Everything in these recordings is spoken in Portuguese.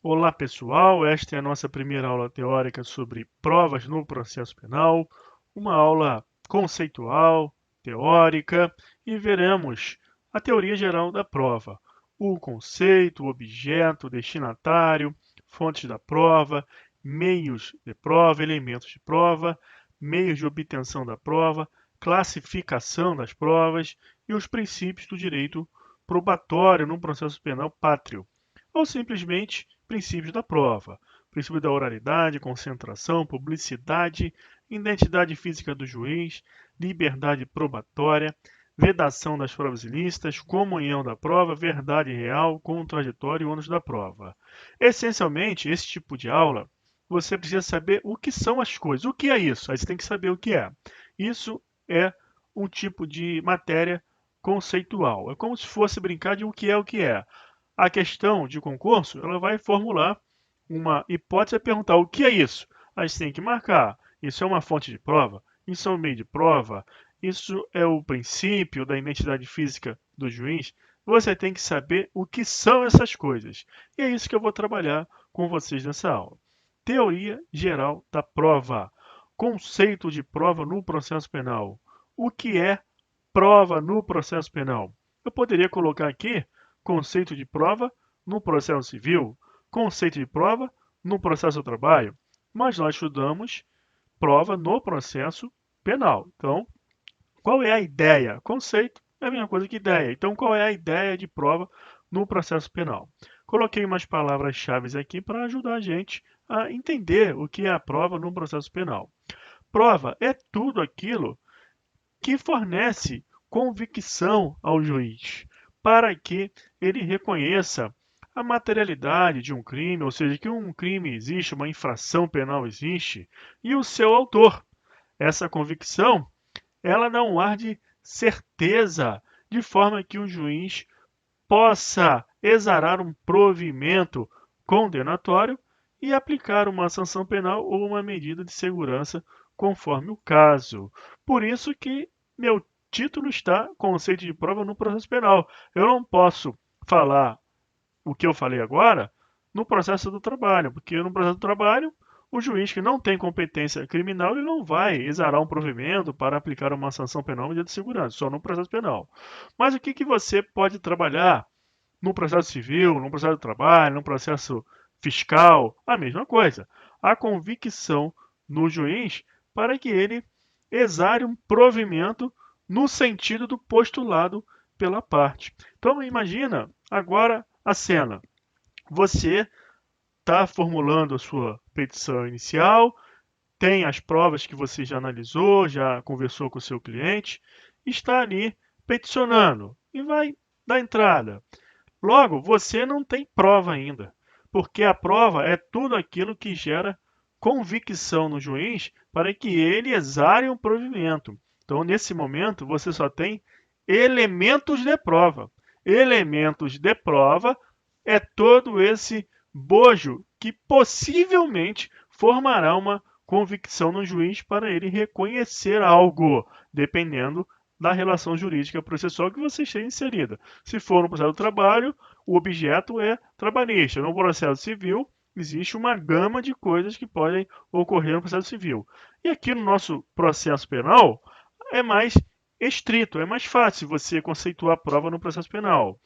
Olá pessoal, esta é a nossa primeira aula teórica sobre provas no processo penal, uma aula conceitual, teórica, e veremos a teoria geral da prova, o conceito, o objeto, o destinatário, fontes da prova, meios de prova, elementos de prova, meios de obtenção da prova, classificação das provas e os princípios do direito probatório no processo penal pátrio, ou simplesmente princípios da prova. Princípio da oralidade, concentração, publicidade, identidade física do juiz, liberdade probatória, vedação das provas ilícitas, comunhão da prova, verdade real, contraditório e ônus da prova. Essencialmente, esse tipo de aula, você precisa saber o que são as coisas. O que é isso? Aí você tem que saber o que é. Isso é um tipo de matéria conceitual. É como se fosse brincar de o que é o que é. A questão de concurso, ela vai formular uma hipótese e perguntar o que é isso? Aí você tem que marcar. Isso é uma fonte de prova? Isso é um meio de prova? Isso é o princípio da identidade física do juiz? Você tem que saber o que são essas coisas. E é isso que eu vou trabalhar com vocês nessa aula. Teoria geral da prova. Conceito de prova no processo penal. O que é prova no processo penal? Eu poderia colocar aqui conceito de prova no processo civil, conceito de prova no processo do trabalho, mas nós estudamos prova no processo penal. Então, qual é a ideia? Conceito é a mesma coisa que ideia. Então, qual é a ideia de prova no processo penal? Coloquei umas palavras-chave aqui para ajudar a gente a entender o que é a prova no processo penal. Prova é tudo aquilo que fornece convicção ao juiz, para que ele reconheça a materialidade de um crime, ou seja, que um crime existe, uma infração penal existe, e o seu autor. Essa convicção, ela dá um ar de certeza, de forma que o juiz possa exarar um provimento condenatório e aplicar uma sanção penal ou uma medida de segurança conforme o caso. Por isso que meu título está conceito de prova no processo penal. Eu não posso falar o que eu falei agora no processo do trabalho, porque no processo do trabalho o juiz que não tem competência criminal ele não vai exarar um provimento para aplicar uma sanção penal ou medida de segurança, só no processo penal. Mas o que, que você pode trabalhar no processo civil, no processo de trabalho, no processo fiscal, a mesma coisa. A convicção no juiz para que ele exare um provimento no sentido do postulado pela parte. Então imagina agora a cena. Você está formulando a sua petição inicial, tem as provas que você já analisou, já conversou com o seu cliente, está ali peticionando e vai dar entrada. Logo, você não tem prova ainda, porque a prova é tudo aquilo que gera convicção no juiz para que ele exare um provimento. Então, nesse momento, você só tem elementos de prova. Elementos de prova é todo esse bojo que possivelmente formará uma convicção no juiz para ele reconhecer algo, dependendo da relação jurídica processual que você esteja inserida. Se for no processo do trabalho, o objeto é trabalhista. No processo civil, existe uma gama de coisas que podem ocorrer no processo civil. E aqui no nosso processo penal, é mais estrito, é mais fácil você conceituar a prova no processo penal,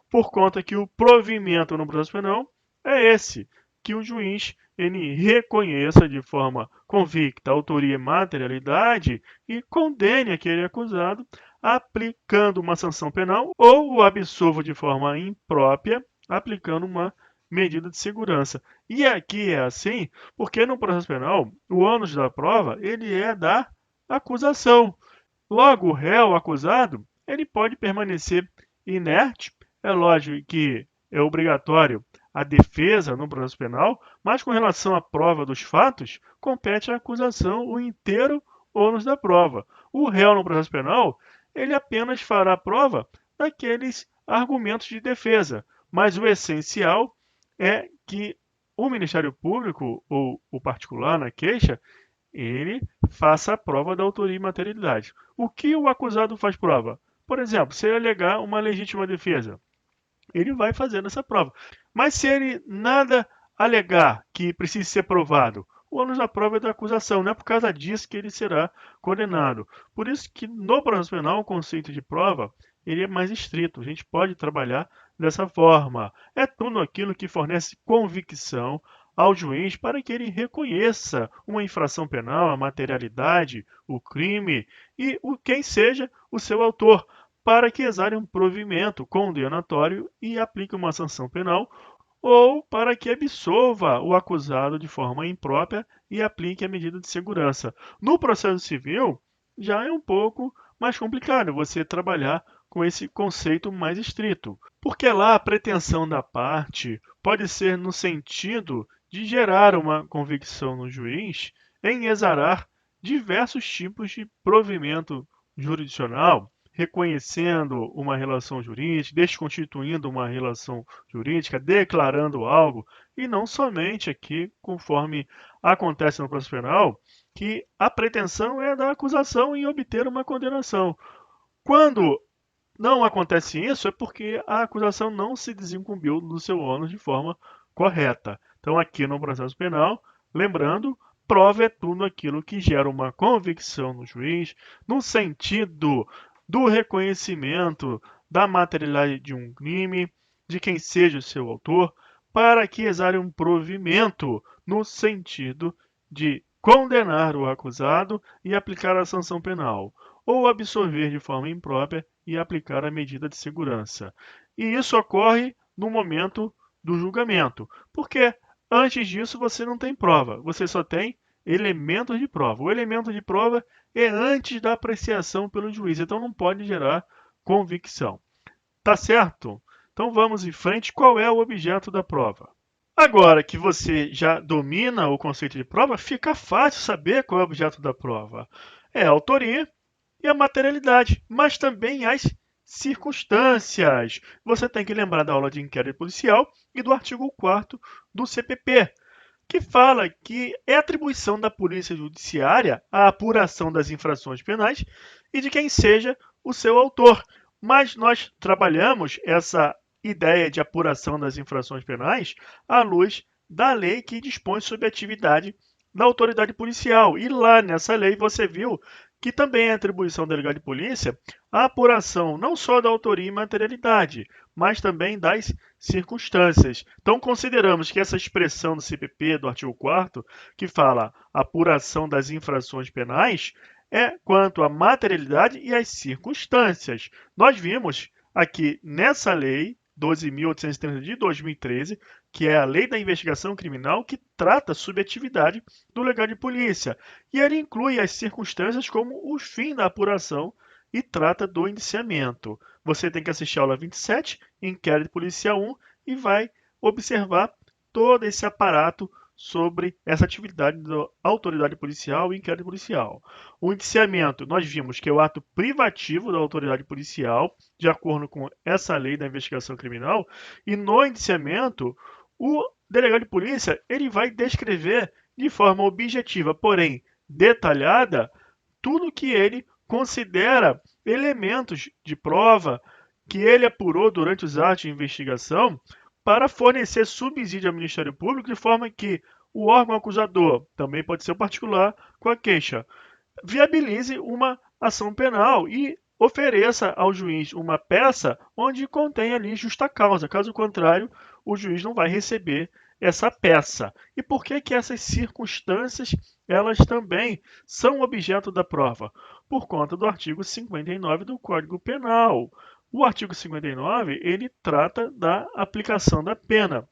por conta que o provimento no processo penal é esse, que o juiz ele reconheça de forma convicta a autoria e materialidade e condene aquele acusado aplicando uma sanção penal ou o absolva de forma imprópria, aplicando uma medida de segurança. E aqui é assim, porque no processo penal, o ônus da prova, ele é da acusação. Logo, o réu acusado, ele pode permanecer inerte. É lógico que é obrigatório a defesa no processo penal, mas com relação à prova dos fatos, compete à acusação o inteiro ônus da prova. O réu no processo penal, ele apenas fará a prova daqueles argumentos de defesa, mas o essencial é que o Ministério Público ou o particular na queixa, ele faça a prova da autoria e materialidade. O que o acusado faz prova? Por exemplo, se ele alegar uma legítima defesa, ele vai fazendo essa prova. Mas se ele nada alegar que precisa ser provado? O ônus da prova é da acusação, não é por causa disso que ele será condenado. Por isso que no processo penal o conceito de prova ele é mais estrito. A gente pode trabalhar dessa forma. É tudo aquilo que fornece convicção ao juiz para que ele reconheça uma infração penal, a materialidade, o crime e quem seja o seu autor, para que exale um provimento condenatório e aplique uma sanção penal ou para que absolva o acusado de forma imprópria e aplique a medida de segurança. No processo civil, já é um pouco mais complicado você trabalhar com esse conceito mais estrito, porque lá a pretensão da parte pode ser no sentido de gerar uma convicção no juiz em exarar diversos tipos de provimento jurisdicional, reconhecendo uma relação jurídica, desconstituindo uma relação jurídica, declarando algo, e não somente aqui, conforme acontece no processo penal, que a pretensão é da acusação em obter uma condenação. Quando não acontece isso, é porque a acusação não se desincumbiu do seu ônus de forma correta. Então, aqui no processo penal, lembrando, prova é tudo aquilo que gera uma convicção no juiz, no sentido do reconhecimento da materialidade de um crime, de quem seja o seu autor, para que exale um provimento no sentido de condenar o acusado e aplicar a sanção penal, ou absorver de forma imprópria e aplicar a medida de segurança. E isso ocorre no momento do julgamento, porque antes disso você não tem prova, você só tem elementos de prova. O elemento de prova é antes da apreciação pelo juiz, então não pode gerar convicção. Tá certo? Então vamos em frente. Qual é o objeto da prova? Agora que você já domina o conceito de prova, fica fácil saber qual é o objeto da prova. É a autoria e a materialidade, mas também as circunstâncias. Você tem que lembrar da aula de inquérito policial e do artigo 4º do CPP, que fala que é atribuição da Polícia Judiciária a apuração das infrações penais e de quem seja o seu autor. Mas nós trabalhamos essa ideia de apuração das infrações penais à luz da lei que dispõe sobre a atividade da autoridade policial. E lá nessa lei você viu que também é atribuição do delegado de polícia a apuração não só da autoria e materialidade, mas também das circunstâncias. Então, consideramos que essa expressão do CPP, do artigo 4º, que fala apuração das infrações penais, é quanto à materialidade e às circunstâncias. Nós vimos aqui nessa lei 12.830 de 2013, que é a Lei da Investigação Criminal, que trata sobre a atividade do delegado de polícia. E ele inclui as circunstâncias como o fim da apuração e trata do indiciamento. Você tem que assistir a aula 27, Inquérito Policial 1, e vai observar todo esse aparato sobre essa atividade da autoridade policial e inquérito policial. O indiciamento, nós vimos que é o ato privativo da autoridade policial, de acordo com essa lei da investigação criminal, e no indiciamento, o delegado de polícia ele vai descrever de forma objetiva, porém detalhada, tudo que ele considera elementos de prova que ele apurou durante os atos de investigação para fornecer subsídio ao Ministério Público de forma que o órgão acusador, também pode ser o particular com a queixa, viabilize uma ação penal e ofereça ao juiz uma peça onde contém ali justa causa. Caso contrário, o juiz não vai receber essa peça. E por que que essas circunstâncias elas também são objeto da prova? Por conta do artigo 59 do Código Penal. O artigo 59, ele trata da aplicação da pena.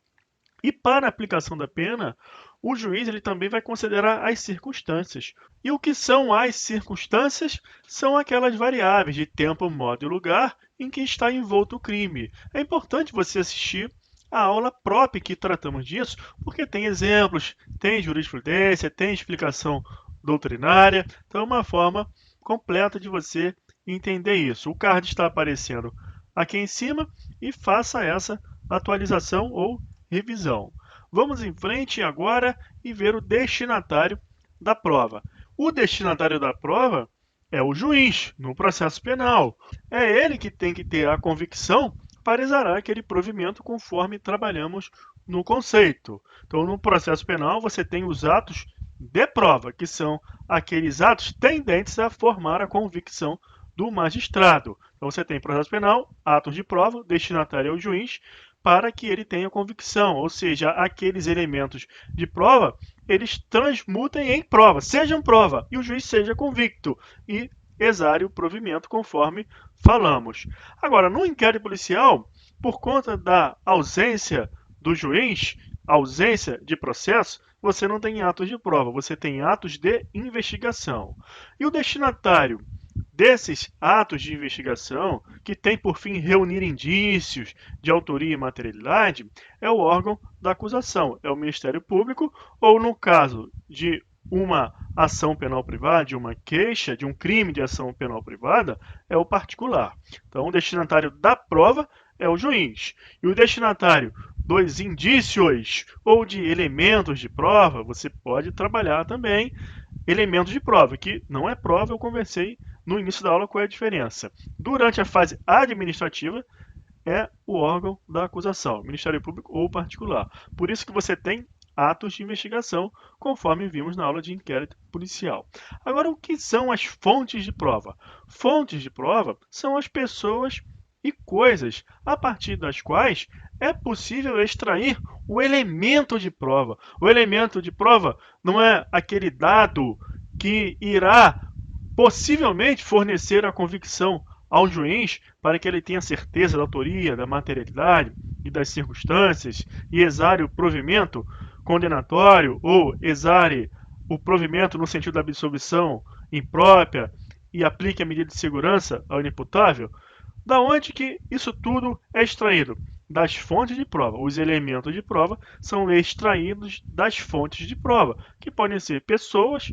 E para a aplicação da pena, o juiz ele também vai considerar as circunstâncias. E o que são as circunstâncias? São aquelas variáveis de tempo, modo e lugar em que está envolto o crime. É importante você assistir a aula própria que tratamos disso, porque tem exemplos, tem jurisprudência, tem explicação doutrinária, então é uma forma completa de você entender isso. O card está aparecendo aqui em cima e faça essa atualização ou revisão. Vamos em frente agora e ver o destinatário da prova. O destinatário da prova é o juiz no processo penal. É ele que tem que ter a convicção para exarar aquele provimento conforme trabalhamos no conceito. Então, no processo penal, você tem os atos de prova, que são aqueles atos tendentes a formar a convicção do magistrado. Então, você tem processo penal, atos de prova, destinatário ao juiz, para que ele tenha convicção, ou seja, aqueles elementos de prova, eles transmutem em prova, sejam prova, e o juiz seja convicto, e exare o provimento, conforme falamos. Agora, no inquérito policial, por conta da ausência do juiz, ausência de processo, você não tem atos de prova, você tem atos de investigação. E o destinatário desses atos de investigação, que tem por fim reunir indícios de autoria e materialidade, é o órgão da acusação, é o Ministério Público, ou no caso de uma ação penal privada, de uma queixa, de um crime de ação penal privada, é o particular. Então, o destinatário da prova é o juiz. E o destinatário dos indícios ou de elementos de prova, você pode trabalhar também elementos de prova, que não é prova, eu conversei no início da aula qual é a diferença. Durante a fase administrativa, é o órgão da acusação, Ministério Público ou particular. Por isso que você tem atos de investigação, conforme vimos na aula de inquérito policial. Agora, o que são as fontes de prova? Fontes de prova são as pessoas e coisas a partir das quais é possível extrair o elemento de prova. O elemento de prova não é aquele dado que irá possivelmente fornecer a convicção ao juiz para que ele tenha certeza da autoria, da materialidade e das circunstâncias e exare o provimento condenatório ou exare o provimento no sentido da absolvição imprópria e aplique a medida de segurança ao inimputável. Da onde que isso tudo é extraído? Das fontes de prova. Os elementos de prova são extraídos das fontes de prova, que podem ser pessoas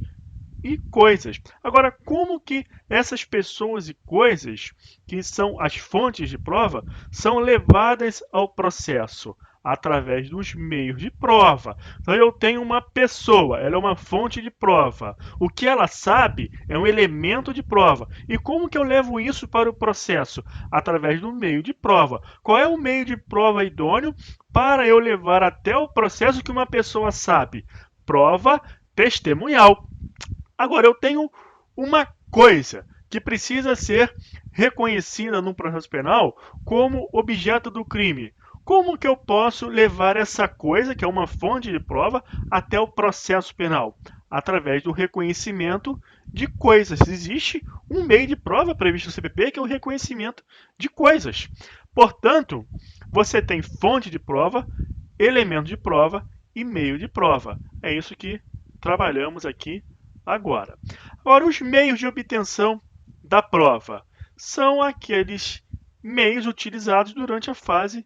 e coisas. Agora, como que essas pessoas e coisas, que são as fontes de prova, são levadas ao processo? Através dos meios de prova. Então, eu tenho uma pessoa, ela é uma fonte de prova. O que ela sabe é um elemento de prova. E como que eu levo isso para o processo? Através do meio de prova. Qual é o meio de prova idôneo para eu levar até o processo que uma pessoa sabe? Prova testemunhal. Agora, eu tenho uma coisa que precisa ser reconhecida no processo penal como objeto do crime. Como que eu posso levar essa coisa, que é uma fonte de prova, até o processo penal? Através do reconhecimento de coisas. Existe um meio de prova previsto no CPP, que é o reconhecimento de coisas. Portanto, você tem fonte de prova, elemento de prova e meio de prova. É isso que trabalhamos aqui agora. Agora, os meios de obtenção da prova são aqueles meios utilizados durante a fase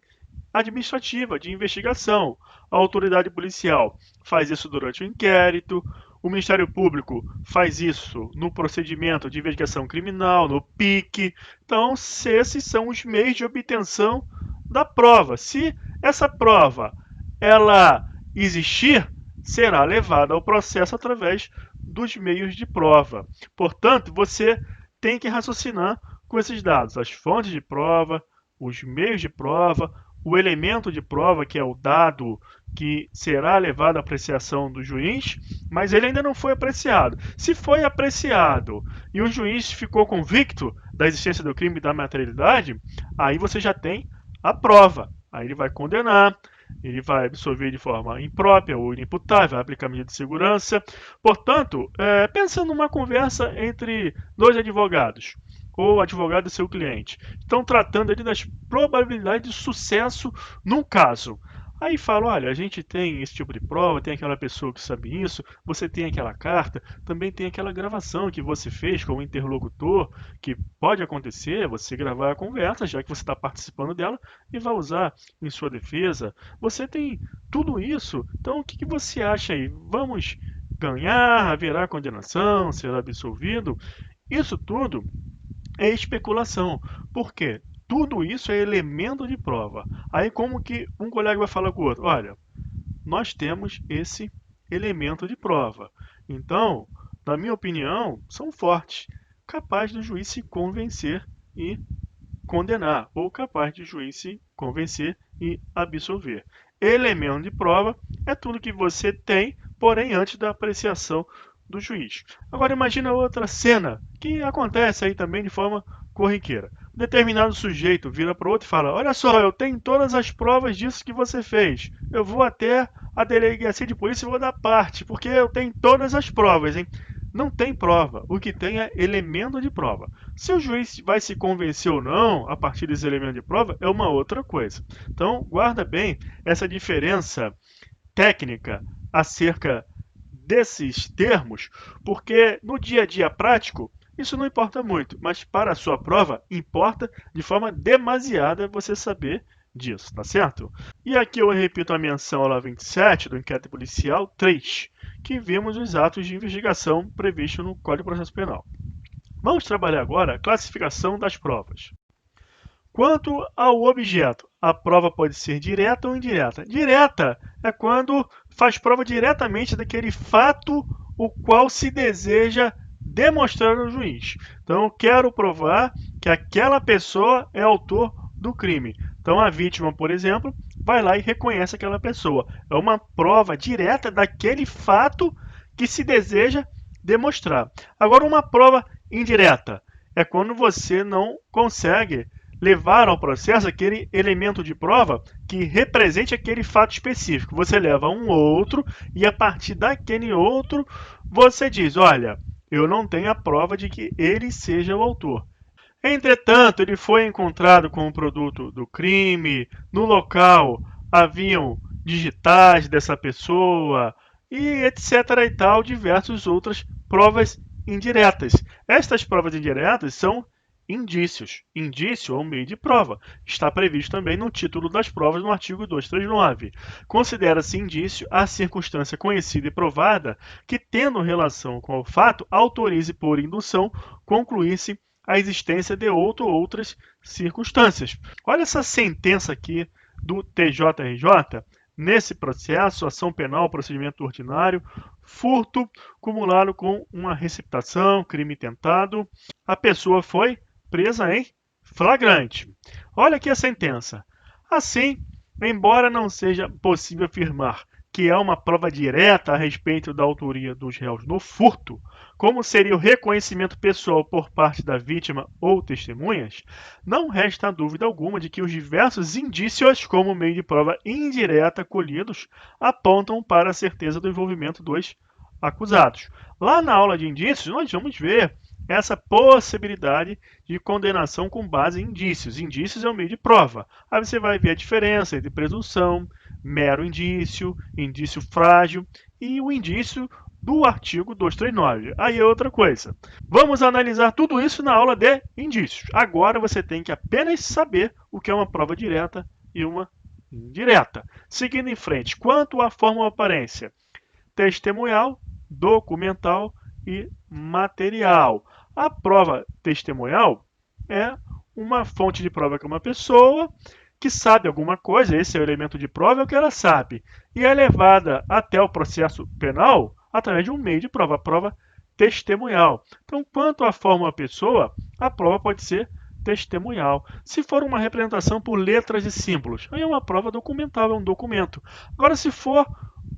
administrativa de investigação. A autoridade policial faz isso durante o inquérito, o Ministério Público faz isso no procedimento de investigação criminal, no PIC. Então, esses são os meios de obtenção da prova. Se essa prova ela existir, será levada ao processo através dos meios de prova. Portanto, você tem que raciocinar com esses dados: as fontes de prova, os meios de prova, o elemento de prova, que é o dado que será levado à apreciação do juiz, mas ele ainda não foi apreciado. Se foi apreciado e o juiz ficou convicto da existência do crime e da materialidade, aí você já tem a prova. Aí ele vai condenar, ele vai absolver de forma imprópria ou inimputável, vai aplicar medida de segurança. Portanto, pensando numa conversa entre dois advogados, ou advogado e seu cliente, estão tratando ali das probabilidades de sucesso num caso. Aí fala, olha, a gente tem esse tipo de prova, tem aquela pessoa que sabe isso, você tem aquela carta, também tem aquela gravação que você fez com o interlocutor, que pode acontecer, você gravar a conversa, já que você está participando dela, e vai usar em sua defesa. Você tem tudo isso, então o que você acha aí? Vamos ganhar, haverá condenação, será absolvido? Isso tudo é especulação. Por quê? Tudo isso é elemento de prova. Aí como que um colega vai falar com o outro? Olha, nós temos esse elemento de prova. Então, na minha opinião, são fortes, capaz do juiz se convencer e condenar, ou capaz de juiz se convencer e absolver. elemento de prova é tudo que você tem, porém antes da apreciação do juiz. Agora imagina outra cena que acontece aí também de forma corriqueira. Um determinado sujeito vira para o outro e fala: olha só, eu tenho todas as provas disso que você fez. Eu vou até a delegacia de polícia e vou dar parte, porque eu tenho todas as provas, hein? Não tem prova, o que tem é elemento de prova. Se o juiz vai se convencer ou não a partir desse elemento de prova é uma outra coisa. Então, guarda bem essa diferença técnica acerca desses termos, porque no dia a dia prático isso não importa muito, mas para a sua prova importa de forma demasiada você saber disso, tá certo? E aqui eu repito a menção à aula 27 do inquérito policial 3, que vimos os atos de investigação previstos no Código de Processo Penal. Vamos trabalhar agora a classificação das provas. Quanto ao objeto, a prova pode ser direta ou indireta. Direta é quando faz prova diretamente daquele fato o qual se deseja demonstrar ao juiz. Então, eu quero provar que aquela pessoa é autor do crime. Então, a vítima, por exemplo, vai lá e reconhece aquela pessoa. É uma prova direta daquele fato que se deseja demonstrar. Agora, uma prova indireta é quando você não consegue levar ao processo aquele elemento de prova que represente aquele fato específico. Você leva um outro e a partir daquele outro você diz, olha, eu não tenho a prova de que ele seja o autor. Entretanto, ele foi encontrado com o produto do crime, no local haviam digitais dessa pessoa e etc. e tal, diversas outras provas indiretas. Estas provas indiretas são indícios. Indício é um meio de prova. Está previsto também no título das provas no artigo 239. Considera-se indício a circunstância conhecida e provada que, tendo relação com o fato, autorize por indução concluir-se a existência de outra ou outras circunstâncias. Olha essa sentença aqui do TJRJ. Nesse processo, ação penal, procedimento ordinário, furto cumulado com uma receptação, crime tentado, a pessoa foi presa em flagrante. Olha aqui a sentença. Assim, embora não seja possível afirmar que é uma prova direta a respeito da autoria dos réus no furto, como seria o reconhecimento pessoal por parte da vítima ou testemunhas, não resta dúvida alguma de que os diversos indícios, como meio de prova indireta colhidos, apontam para a certeza do envolvimento dos acusados. Lá na aula de indícios, nós vamos ver essa possibilidade de condenação com base em indícios. Indícios é um meio de prova. Aí você vai ver a diferença entre presunção, mero indício, indício frágil e o indício do artigo 239. Aí é outra coisa. Vamos analisar tudo isso na aula de indícios. Agora você tem que apenas saber o que é uma prova direta e uma indireta. Seguindo em frente, quanto à forma ou aparência, testemunhal, documental e material. A prova testemunhal é uma fonte de prova que é uma pessoa que sabe alguma coisa, esse é o elemento de prova, é o que ela sabe, e é levada até o processo penal através de um meio de prova, a prova testemunhal. Então, quanto à forma ou pessoa, a prova pode ser testemunhal. Se for uma representação por letras e símbolos, aí é uma prova documental, é um documento. Agora, se for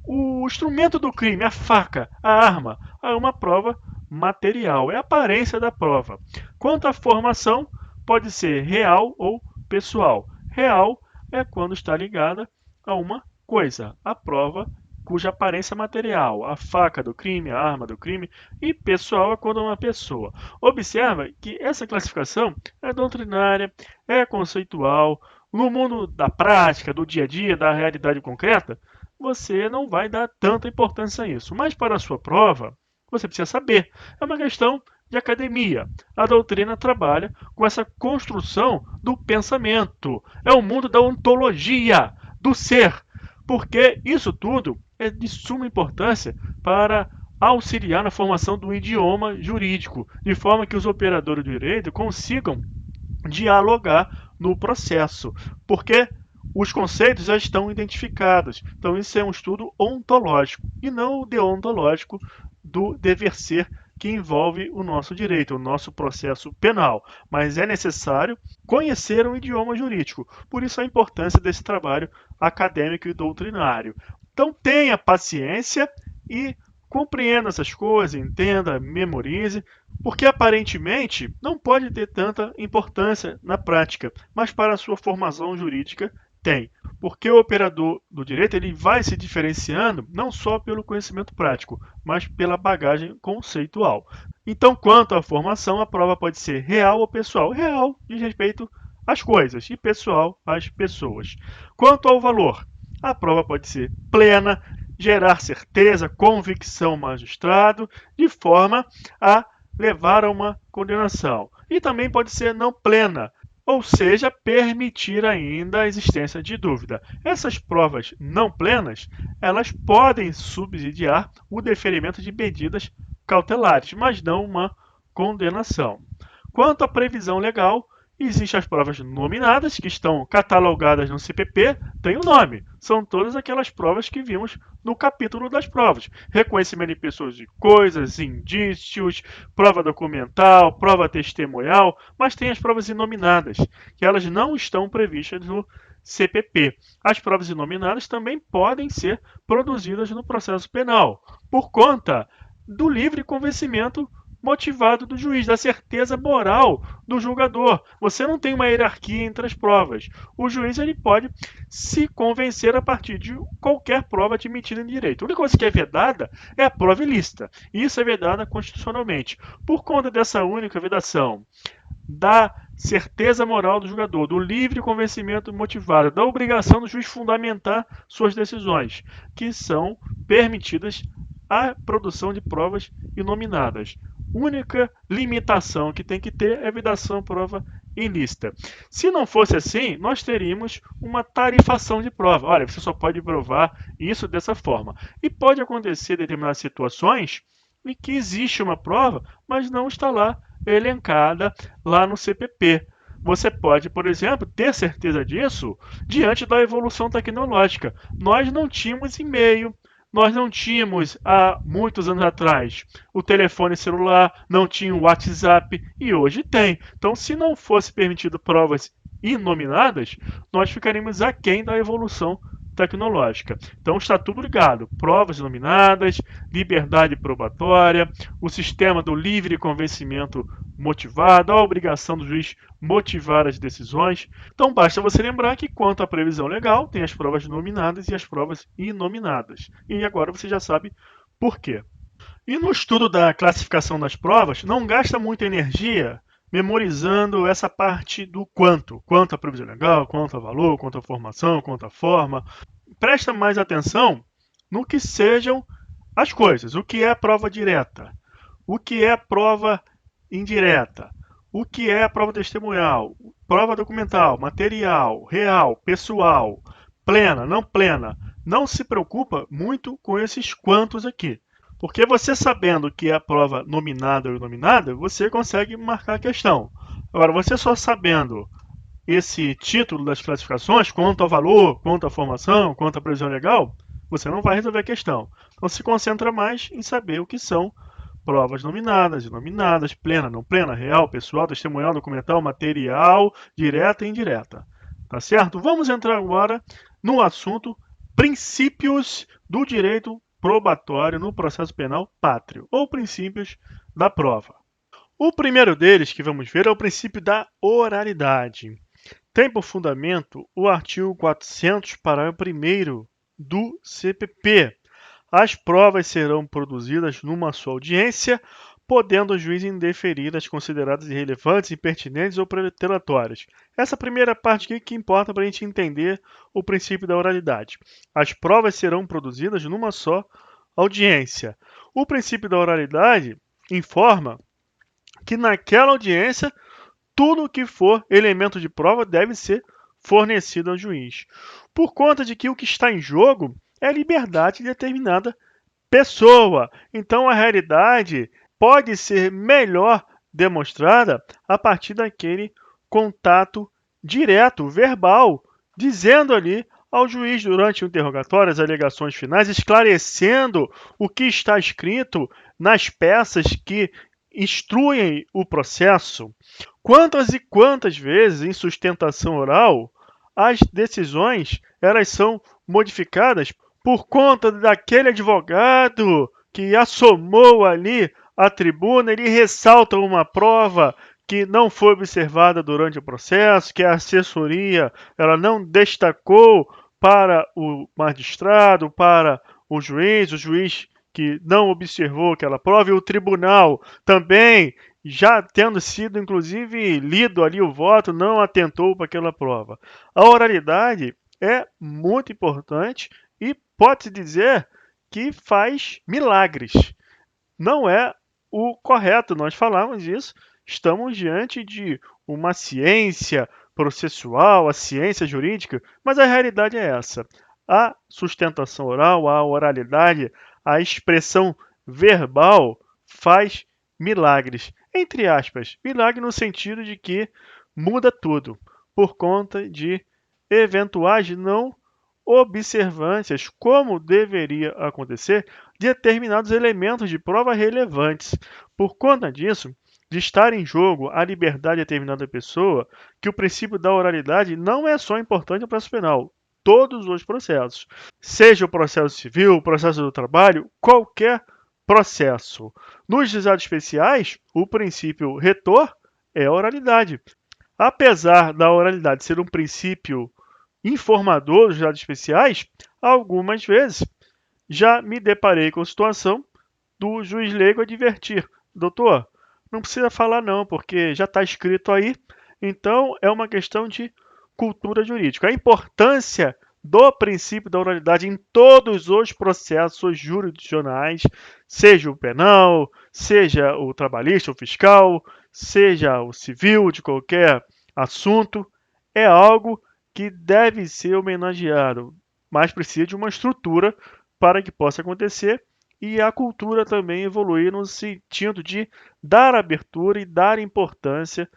o instrumento do crime, a faca, a arma, é uma prova material, é a aparência da prova. Quanto à formação, pode ser real ou pessoal. Real é quando está ligada a uma coisa, a prova cuja aparência material, a faca do crime, a arma do crime, e pessoal é quando é uma pessoa. Observa que essa classificação é doutrinária, é conceitual, no mundo da prática, do dia a dia, da realidade concreta, você não vai dar tanta importância a isso. Mas para a sua prova, você precisa saber. É uma questão de academia. A doutrina trabalha com essa construção do pensamento. É o mundo da ontologia, do ser. Porque isso tudo é de suma importância para auxiliar na formação do idioma jurídico, de forma que os operadores do direito consigam dialogar no processo. Porque os conceitos já estão identificados. Então, isso é um estudo ontológico e não o deontológico do dever ser que envolve o nosso direito, o nosso processo penal, mas é necessário conhecer o idioma jurídico. Por isso a importância desse trabalho acadêmico e doutrinário. Então tenha paciência e compreenda essas coisas, entenda, memorize, porque aparentemente não pode ter tanta importância na prática, mas para a sua formação jurídica tem. Porque o operador do direito ele vai se diferenciando não só pelo conhecimento prático, mas pela bagagem conceitual. Então, quanto à formação, a prova pode ser real ou pessoal. Real diz respeito às coisas e pessoal às pessoas. Quanto ao valor, a prova pode ser plena, gerar certeza, convicção ao magistrado, de forma a levar a uma condenação. E também pode ser não plena, ou seja, permitir ainda a existência de dúvida. Essas provas não plenas, elas podem subsidiar o deferimento de medidas cautelares, mas não uma condenação. Quanto à previsão legal, existem as provas nominadas, que estão catalogadas no CPP, tem o nome. São todas aquelas provas que vimos no capítulo das provas. Reconhecimento de pessoas e coisas, indícios, prova documental, prova testemunhal, mas tem as provas inominadas, que elas não estão previstas no CPP. As provas inominadas também podem ser produzidas no processo penal, por conta do livre convencimento motivado do juiz, da certeza moral do julgador. Você não tem uma hierarquia entre as provas. O juiz ele pode se convencer a partir de qualquer prova admitida em direito. A única coisa que é vedada é a prova ilícita. Isso é vedada constitucionalmente. Por conta dessa única vedação, da certeza moral do julgador, do livre convencimento motivado, da obrigação do juiz fundamentar suas decisões, que são permitidas a produção de provas inominadas. Única limitação que tem que ter é a vedação prova ilícita. Se não fosse assim, nós teríamos uma tarifação de prova. Olha, você só pode provar isso dessa forma. E pode acontecer em determinadas situações em que existe uma prova, mas não está lá elencada lá no CPP. Você pode, por exemplo, ter certeza disso diante da evolução tecnológica. Nós não tínhamos e-mail, nós não tínhamos há muitos anos atrás o telefone celular, não tinha o WhatsApp e hoje tem. Então, se não fosse permitido provas inominadas, nós ficaríamos aquém da evolução tecnológica. Então está tudo ligado. Provas inominadas, liberdade probatória, o sistema do livre convencimento motivado, a obrigação do juiz motivar as decisões. Então basta você lembrar que quanto à previsão legal, tem as provas nominadas e as provas inominadas. E agora você já sabe por quê. E no estudo da classificação das provas, não gasta muita energia memorizando essa parte do quanto. Quanto à previsão legal, quanto ao valor, quanto à formação, quanto à forma. Presta mais atenção no que sejam as coisas. O que é a prova direta? O que é a prova indireta? O que é a prova testemunhal? Prova documental, material, real, pessoal, plena, não plena. Não se preocupa muito com esses quantos aqui. Porque você sabendo que é a prova nominada ou inominada, você consegue marcar a questão. Agora, você só sabendo esse título das classificações, quanto ao valor, quanto à formação, quanto à previsão legal, você não vai resolver a questão. Então, se concentra mais em saber o que são provas nominadas, inominadas, plena, não plena, real, pessoal, testemunhal, documental, material, direta e indireta. Tá certo? Vamos entrar agora no assunto princípios do direito probatório no processo penal pátrio, ou princípios da prova. O primeiro deles que vamos ver é o princípio da oralidade. Tem por fundamento o artigo 400, parágrafo 1º do CPP. As provas serão produzidas numa só audiência, podendo o juiz indeferir as consideradas irrelevantes, impertinentes ou pretelatórias. Essa primeira parte aqui que importa para a gente entender o princípio da oralidade. As provas serão produzidas numa só audiência. O princípio da oralidade informa que naquela audiência tudo o que for elemento de prova deve ser fornecido ao juiz. Por conta de que o que está em jogo é a liberdade de determinada pessoa. Então a realidade pode ser melhor demonstrada a partir daquele contato direto, verbal, dizendo ali ao juiz durante o interrogatório, as alegações finais, esclarecendo o que está escrito nas peças que instruem o processo, quantas e quantas vezes em sustentação oral as decisões elas são modificadas por conta daquele advogado que assomou ali à tribuna, ele ressalta uma prova que não foi observada durante o processo, que a assessoria ela não destacou para o magistrado, para o juiz que não observou aquela prova, e o tribunal também, já tendo sido inclusive lido ali o voto, não atentou para aquela prova. A oralidade é muito importante e pode-se dizer que faz milagres. Não é o correto nós falarmos isso. Estamos diante de uma ciência processual, a ciência jurídica, mas a realidade é essa. A sustentação oral, a oralidade, a expressão verbal faz milagres. Entre aspas, milagre no sentido de que muda tudo por conta de eventuais não observâncias, como deveria acontecer, de determinados elementos de prova relevantes. Por conta disso, de estar em jogo a liberdade de determinada pessoa, que o princípio da oralidade não é só importante no processo penal, todos os processos, seja o processo civil, o processo do trabalho, qualquer processo. Nos juizados especiais, o princípio retor é a oralidade. Apesar da oralidade ser um princípio informador dos dados especiais, algumas vezes já me deparei com a situação do juiz leigo advertir: doutor, não precisa falar não, porque já está escrito aí, então é uma questão de cultura jurídica. A importância do princípio da oralidade em todos os processos jurisdicionais, seja o penal, seja o trabalhista, o fiscal, seja o civil, de qualquer assunto, é algo que deve ser homenageado, mas precisa de uma estrutura para que possa acontecer e a cultura também evoluir no sentido de dar abertura e dar importância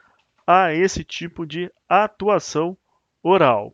a esse tipo de atuação oral.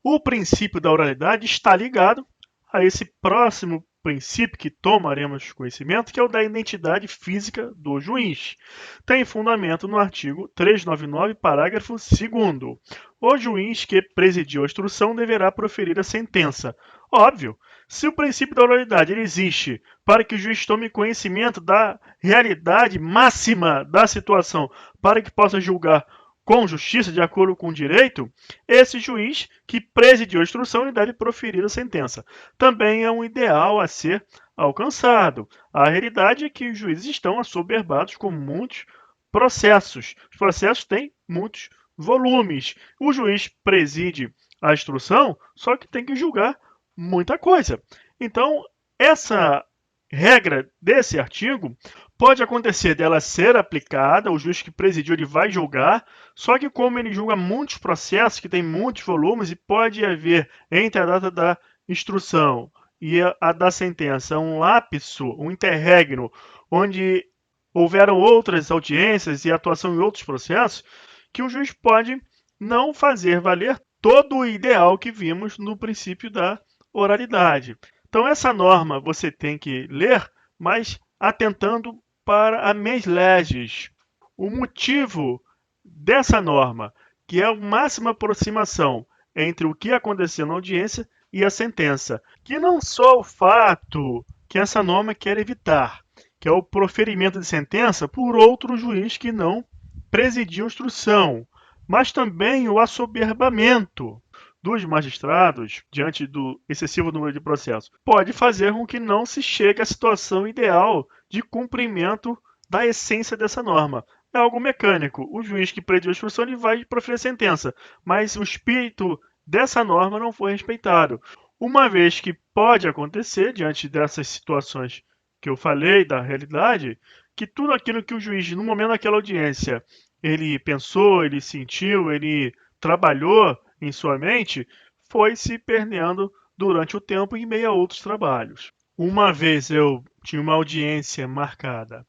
O princípio da oralidade está ligado a esse próximo princípio que tomaremos conhecimento, que é o da identidade física do juiz. Tem fundamento no artigo 399, parágrafo 2º. O juiz que presidiu a instrução deverá proferir a sentença. Óbvio, se o princípio da oralidade ele existe para que o juiz tome conhecimento da realidade máxima da situação, para que possa julgar com justiça, de acordo com o direito, esse juiz que presidiu a instrução ele deve proferir a sentença. Também é um ideal a ser alcançado. A realidade é que os juízes estão assoberbados com muitos processos. Os processos têm muitos volumes. O juiz preside a instrução, só que tem que julgar muita coisa. Então, essa regra desse artigo pode acontecer dela ser aplicada, o juiz que presidiu ele vai julgar, só que como ele julga muitos processos que tem muitos volumes e pode haver entre a data da instrução e a da sentença um lapso, um interregno, onde houveram outras audiências e atuação em outros processos, que o juiz pode não fazer valer todo o ideal que vimos no princípio da oralidade. Então essa norma você tem que ler, mas atentando para a mens legis. O motivo dessa norma, que é a máxima aproximação entre o que aconteceu na audiência e a sentença, que não só o fato que essa norma quer evitar, que é o proferimento de sentença por outro juiz que não presidiu a instrução, mas também o assoberbamento dos magistrados diante do excessivo número de processos pode fazer com que não se chegue à situação ideal de cumprimento da essência dessa norma. É algo mecânico. O juiz que prediu a instrução ele vai proferir a sentença, mas o espírito dessa norma não foi respeitado. Uma vez que pode acontecer, diante dessas situações que eu falei da realidade, que tudo aquilo que o juiz, no momento daquela audiência, ele pensou, ele sentiu, ele trabalhou em sua mente, foi se perdendo durante o tempo em meio a outros trabalhos. Uma vez eu tinha uma audiência marcada,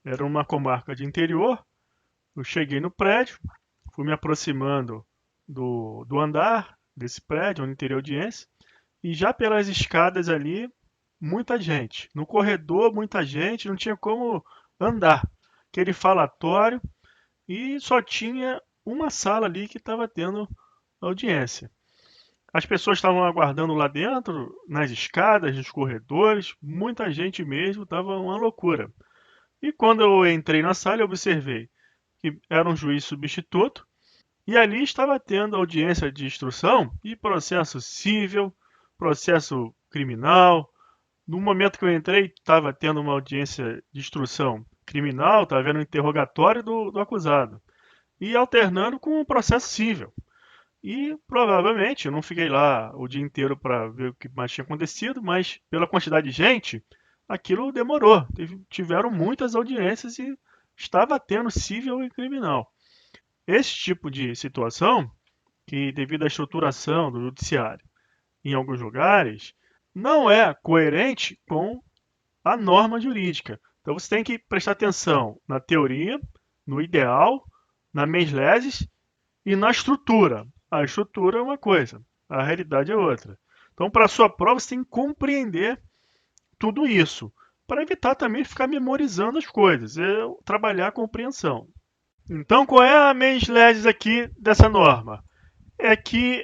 era uma comarca de interior, eu cheguei no prédio, fui me aproximando do andar desse prédio, onde teria audiência, e já pelas escadas ali, muita gente. No corredor, muita gente, não tinha como andar. Aquele falatório, e só tinha uma sala ali que estava tendo audiência. As pessoas estavam aguardando lá dentro, nas escadas, nos corredores, muita gente mesmo, estava uma loucura. E quando eu entrei na sala, eu observei que era um juiz substituto, e ali estava tendo audiência de instrução de processo civil, processo criminal. No momento que eu entrei, estava tendo uma audiência de instrução criminal, estava havendo um interrogatório do acusado, e alternando com o processo civil. E provavelmente, eu não fiquei lá o dia inteiro para ver o que mais tinha acontecido, mas pela quantidade de gente, aquilo demorou. Tiveram muitas audiências e estava tendo civil e criminal. Esse tipo de situação, que devido à estruturação do judiciário em alguns lugares, não é coerente com a norma jurídica. Então você tem que prestar atenção na teoria, no ideal, na mens leses e na estrutura. A estrutura é uma coisa, a realidade é outra. Então, para a sua prova, você tem que compreender tudo isso, para evitar também ficar memorizando as coisas, é trabalhar a compreensão. Então, qual é a mens leses aqui dessa norma? É que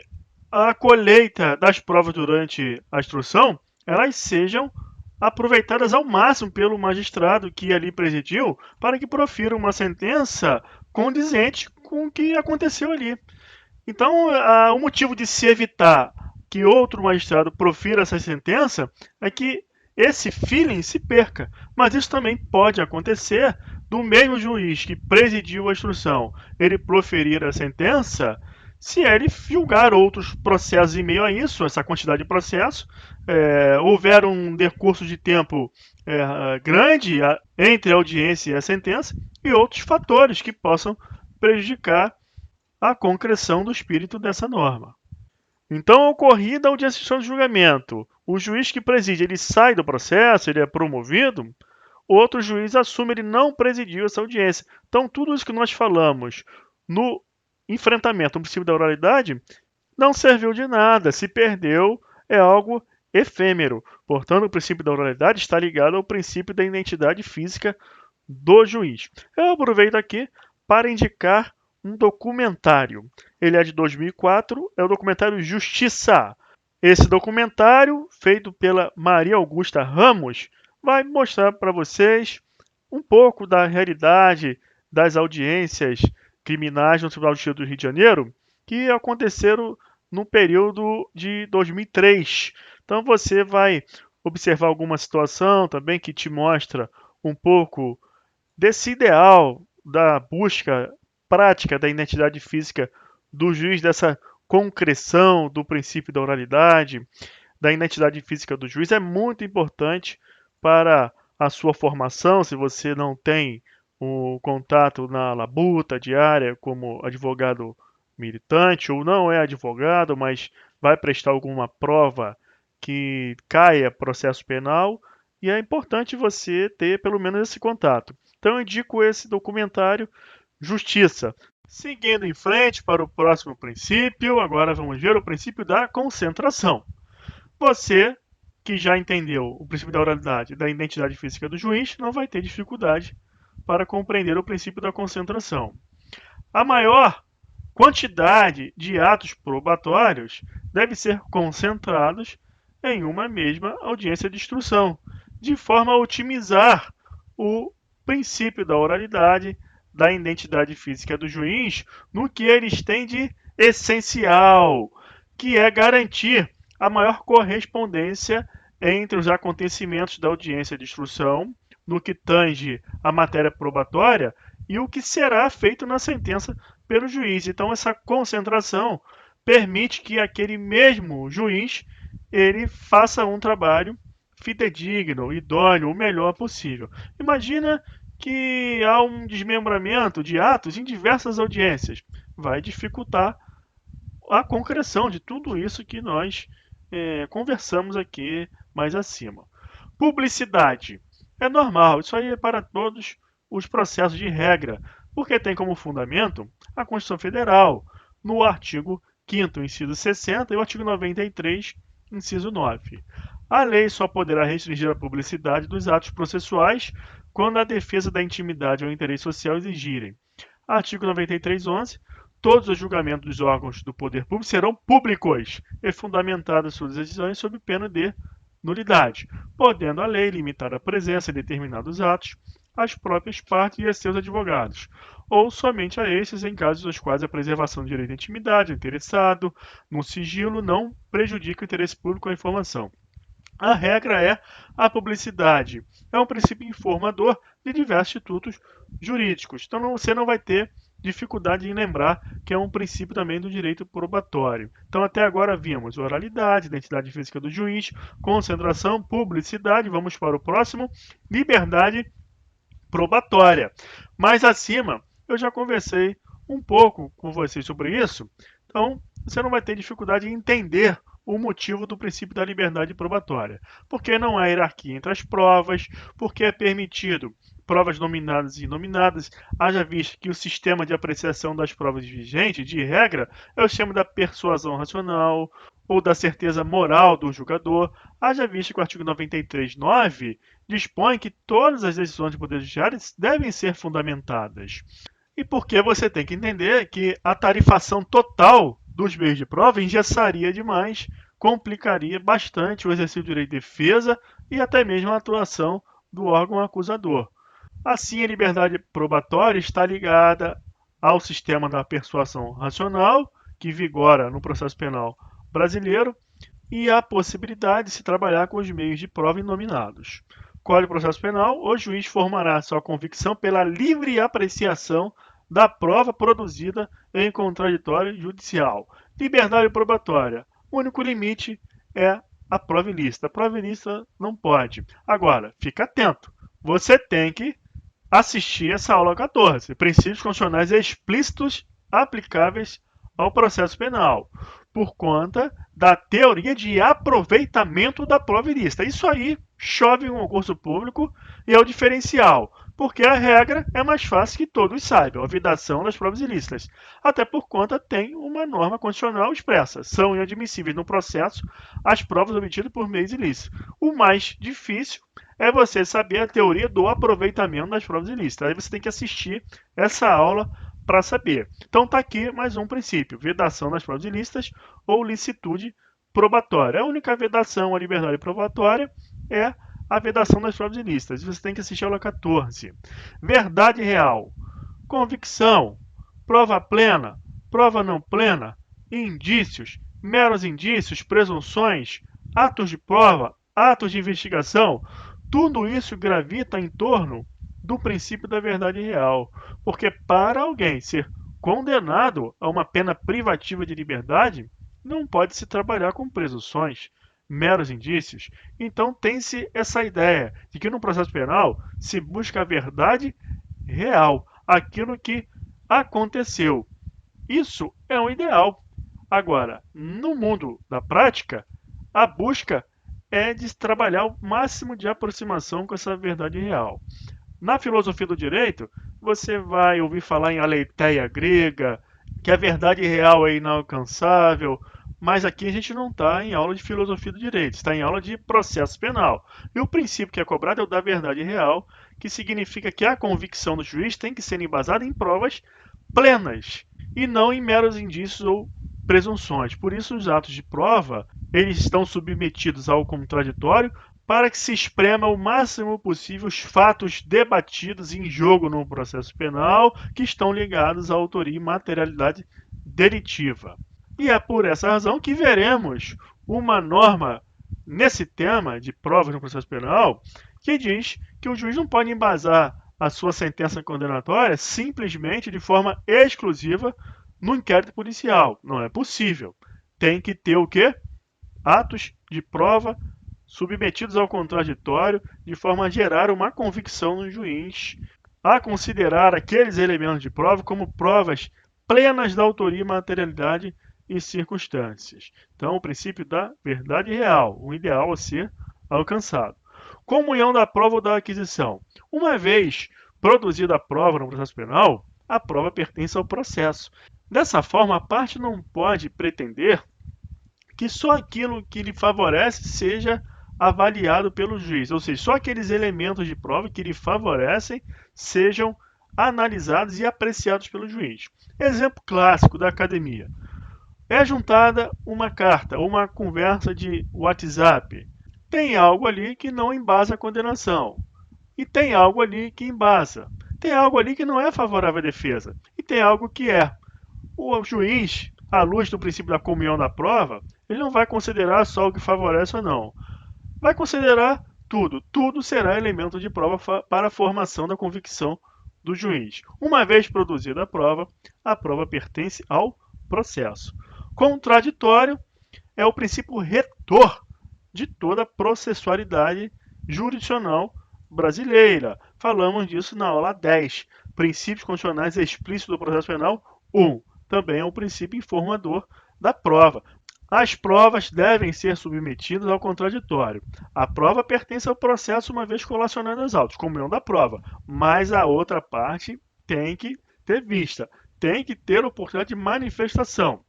a colheita das provas durante a instrução, elas sejam aproveitadas ao máximo pelo magistrado que ali presidiu, para que profira uma sentença condizente com o que aconteceu ali. Então, o motivo de se evitar que outro magistrado profira essa sentença é que esse feeling se perca. Mas isso também pode acontecer do mesmo juiz que presidiu a instrução, ele proferir a sentença, se ele julgar outros processos em meio a isso, essa quantidade de processos, houver um decurso de tempo grande entre a audiência e a sentença, e outros fatores que possam prejudicar a concreção do espírito dessa norma. Então, ocorrida a audiência de julgamento, o juiz que preside, ele sai do processo, ele é promovido, outro juiz assume, ele não presidiu essa audiência. Então, tudo isso que nós falamos no enfrentamento ao princípio da oralidade não serviu de nada, se perdeu, é algo efêmero. Portanto, o princípio da oralidade está ligado ao princípio da identidade física do juiz. Eu aproveito aqui para indicar um documentário. Ele é de 2004, é o documentário Justiça. Esse documentário, feito pela Maria Augusta Ramos, vai mostrar para vocês um pouco da realidade das audiências criminais no Tribunal de Justiça do Rio de Janeiro, que aconteceram no período de 2003. Então você vai observar alguma situação também que te mostra um pouco desse ideal da busca prática da identidade física do juiz, dessa concreção do princípio da oralidade, da identidade física do juiz, é muito importante para a sua formação. Se você não tem o contato na labuta diária como advogado militante, ou não é advogado, mas vai prestar alguma prova que caia processo penal, e é importante você ter pelo menos esse contato. Então eu indico esse documentário, Justiça. Seguindo em frente para o próximo princípio, agora vamos ver o princípio da concentração. Você que já entendeu o princípio da oralidade e da identidade física do juiz, não vai ter dificuldade para compreender o princípio da concentração. A maior quantidade de atos probatórios deve ser concentrados em uma mesma audiência de instrução, de forma a otimizar o princípio da oralidade, da identidade física do juiz, no que eles têm de essencial, que é garantir a maior correspondência entre os acontecimentos da audiência de instrução, no que tange a matéria probatória, e o que será feito na sentença pelo juiz. Então, essa concentração permite que aquele mesmo juiz ele faça um trabalho fidedigno, idôneo, o melhor possível. Imagina que há um desmembramento de atos em diversas audiências. Vai dificultar a concreção de tudo isso que nós conversamos aqui mais acima. Publicidade. É normal, isso aí é para todos os processos de regra, porque tem como fundamento a Constituição Federal, no artigo 5º, inciso 60, e o artigo 93, inciso 9. A lei só poderá restringir a publicidade dos atos processuais quando a defesa da intimidade ou interesse social exigirem. Artigo 93.11. Todos os julgamentos dos órgãos do poder público serão públicos e fundamentadas suas decisões sob pena de nulidade, podendo a lei limitar a presença em determinados atos às próprias partes e a seus advogados, ou somente a estes em casos nos quais a preservação do direito à intimidade do interessado no sigilo não prejudica o interesse público à informação. A regra é a publicidade. É um princípio informador de diversos institutos jurídicos. Então você não vai ter dificuldade em lembrar que é um princípio também do direito probatório. Então até agora vimos oralidade, identidade física do juiz, concentração, publicidade. Vamos para o próximo, liberdade probatória. Mais acima, eu já conversei um pouco com vocês sobre isso. Então você não vai ter dificuldade em entender o motivo do princípio da liberdade probatória. Porque não há hierarquia entre as provas, porque é permitido provas nominadas e inominadas, haja visto que o sistema de apreciação das provas vigente, de regra, é o sistema da persuasão racional ou da certeza moral do julgador, haja visto que o artigo 93.9 dispõe que todas as decisões do Poder Judiciário devem ser fundamentadas. E porque você tem que entender que a tarifação total dos meios de prova engessaria demais, complicaria bastante o exercício do direito de defesa e até mesmo a atuação do órgão acusador. Assim, a liberdade probatória está ligada ao sistema da persuasão racional, que vigora no processo penal brasileiro, e à possibilidade de se trabalhar com os meios de prova inominados. Código de Processo Penal, o juiz formará sua convicção pela livre apreciação da prova produzida em contraditório judicial. Liberdade probatória. O único limite é a prova ilícita. A prova ilícita não pode. Agora, fica atento. Você tem que assistir essa aula 14. Princípios constitucionais explícitos aplicáveis ao processo penal, por conta da teoria de aproveitamento da prova ilícita. Isso aí chove em um concurso público e é o diferencial, porque a regra é mais fácil que todos saibam, a vedação das provas ilícitas. Até por conta tem uma norma constitucional expressa. São inadmissíveis no processo as provas obtidas por meios ilícitos. O mais difícil é você saber a teoria do aproveitamento das provas ilícitas. Aí você tem que assistir essa aula para saber. Então está aqui mais um princípio, vedação das provas ilícitas ou licitude probatória. A única vedação à liberdade probatória é a vedação das provas ilícitas. Você tem que assistir a aula 14. Verdade real, convicção, prova plena, prova não plena, indícios, meros indícios, presunções, atos de prova, atos de investigação, tudo isso gravita em torno do princípio da verdade real. Porque para alguém ser condenado a uma pena privativa de liberdade, não pode se trabalhar com presunções, meros indícios. Então tem-se essa ideia de que no processo penal se busca a verdade real, aquilo que aconteceu. Isso é um ideal. Agora, no mundo da prática, a busca é de trabalhar o máximo de aproximação com essa verdade real. Na filosofia do direito, você vai ouvir falar em aletheia grega, que a verdade real é inalcançável, mas aqui a gente não está em aula de filosofia do direito, está em aula de processo penal. E o princípio que é cobrado é o da verdade real, que significa que a convicção do juiz tem que ser embasada em provas plenas e não em meros indícios ou presunções. Por isso, os atos de prova eles estão submetidos ao contraditório para que se esprema o máximo possível os fatos debatidos em jogo no processo penal que estão ligados à autoria e materialidade delitiva. E é por essa razão que veremos uma norma nesse tema de provas no processo penal que diz que o juiz não pode embasar a sua sentença condenatória simplesmente de forma exclusiva no inquérito policial. Não é possível. Tem que ter o quê? Atos de prova submetidos ao contraditório, de forma a gerar uma convicção no juiz, a considerar aqueles elementos de prova como provas plenas da autoria, materialidade e circunstâncias. Então, o princípio da verdade real, o ideal a ser alcançado. Comunhão da prova ou da aquisição. Uma vez produzida a prova no processo penal, a prova pertence ao processo. Dessa forma, a parte não pode pretender que só aquilo que lhe favorece seja avaliado pelo juiz, ou seja, só aqueles elementos de prova que lhe favorecem sejam analisados e apreciados pelo juiz. Exemplo clássico da academia. É juntada uma carta ou uma conversa de WhatsApp. Tem algo ali que não embasa a condenação. E tem algo ali que embasa. Tem algo ali que não é favorável à defesa. E tem algo que é. O juiz, à luz do princípio da comunhão da prova, ele não vai considerar só o que favorece ou não. Vai considerar tudo. Tudo será elemento de prova para a formação da convicção do juiz. Uma vez produzida a prova pertence ao processo. Contraditório é o princípio retor de toda a processualidade jurisdicional brasileira. Falamos disso na aula 10. Princípios constitucionais explícitos do processo penal 1. Também é o princípio informador da prova. As provas devem ser submetidas ao contraditório. A prova pertence ao processo uma vez colacionada aos autos, comunhão da prova, mas a outra parte tem que ter vista, tem que ter oportunidade de manifestação.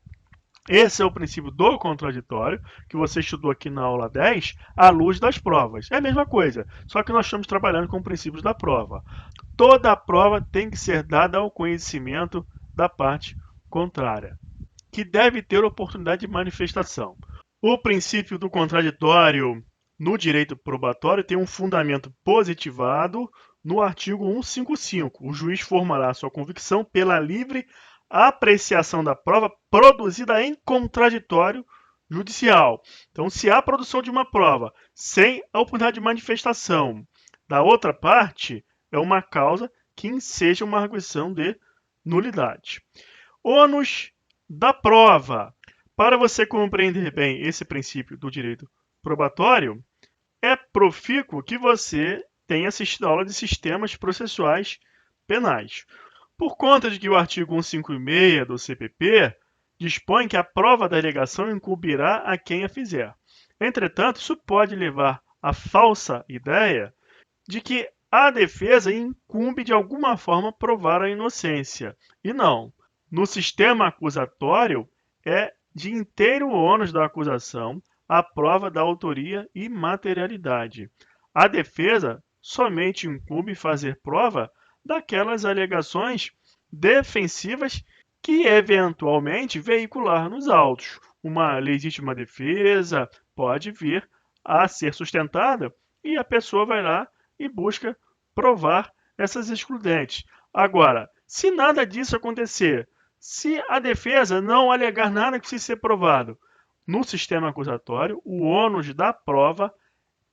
Esse é o princípio do contraditório, que você estudou aqui na aula 10, à luz das provas. É a mesma coisa, só que nós estamos trabalhando com princípios da prova. Toda a prova tem que ser dada ao conhecimento da parte contrária, que deve ter oportunidade de manifestação. O princípio do contraditório no direito probatório tem um fundamento positivado no artigo 155. O juiz formará sua convicção pela livre apreciação da prova produzida em contraditório judicial. Então, se há produção de uma prova sem a oportunidade de manifestação da outra parte, é uma causa que enseja uma arguição de nulidade. Ônus da prova. Para você compreender bem esse princípio do direito probatório, é profícuo que você tenha assistido a aula de sistemas processuais penais. Por conta de que o artigo 156 do CPP dispõe que a prova da alegação incumbirá a quem a fizer. Entretanto, isso pode levar à falsa ideia de que a defesa incumbe de alguma forma provar a inocência. E não. No sistema acusatório, é de inteiro ônus da acusação a prova da autoria e materialidade. A defesa somente incumbe fazer prova daquelas alegações defensivas que eventualmente veicular nos autos. Uma legítima defesa pode vir a ser sustentada e a pessoa vai lá e busca provar essas excludentes. Agora, se nada disso acontecer, se a defesa não alegar nada que precise ser provado, no sistema acusatório, o ônus da prova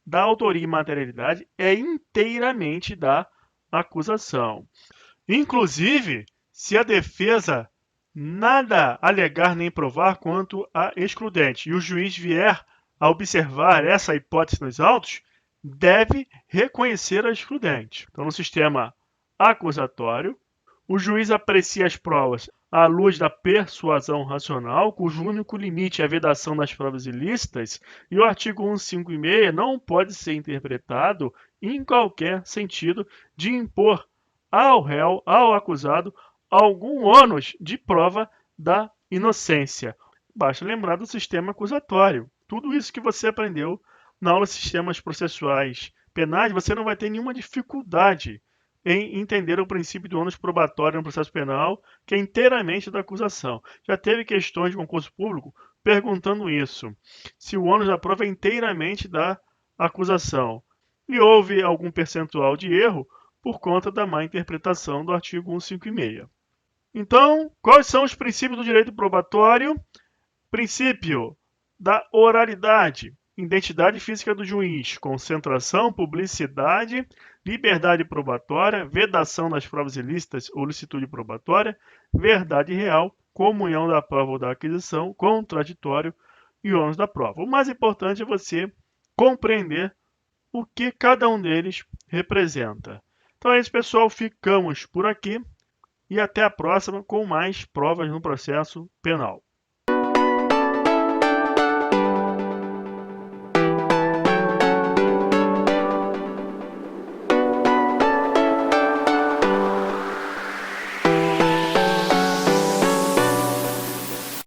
da autoria e materialidade é inteiramente da acusação. Inclusive, se a defesa nada alegar nem provar quanto a excludente e o juiz vier a observar essa hipótese nos autos, deve reconhecer a excludente. Então, no sistema acusatório, o juiz aprecia as provas à luz da persuasão racional, cujo único limite é a vedação das provas ilícitas, e o artigo 156 não pode ser interpretado em qualquer sentido de impor ao réu, ao acusado, algum ônus de prova da inocência. Basta lembrar do sistema acusatório. Tudo isso que você aprendeu na aula de sistemas processuais penais, você não vai ter nenhuma dificuldade em entender o princípio do ônus probatório no processo penal, que é inteiramente da acusação. Já teve questões de concurso público perguntando isso, se o ônus da prova é inteiramente da acusação. E houve algum percentual de erro por conta da má interpretação do artigo 156. Então, quais são os princípios do direito probatório? Princípio da oralidade. Identidade física do juiz, concentração, publicidade, liberdade probatória, vedação das provas ilícitas ou licitude probatória, verdade real, comunhão da prova ou da aquisição, contraditório e ônus da prova. O mais importante é você compreender o que cada um deles representa. Então é isso, pessoal. Ficamos por aqui e até a próxima com mais provas no processo penal.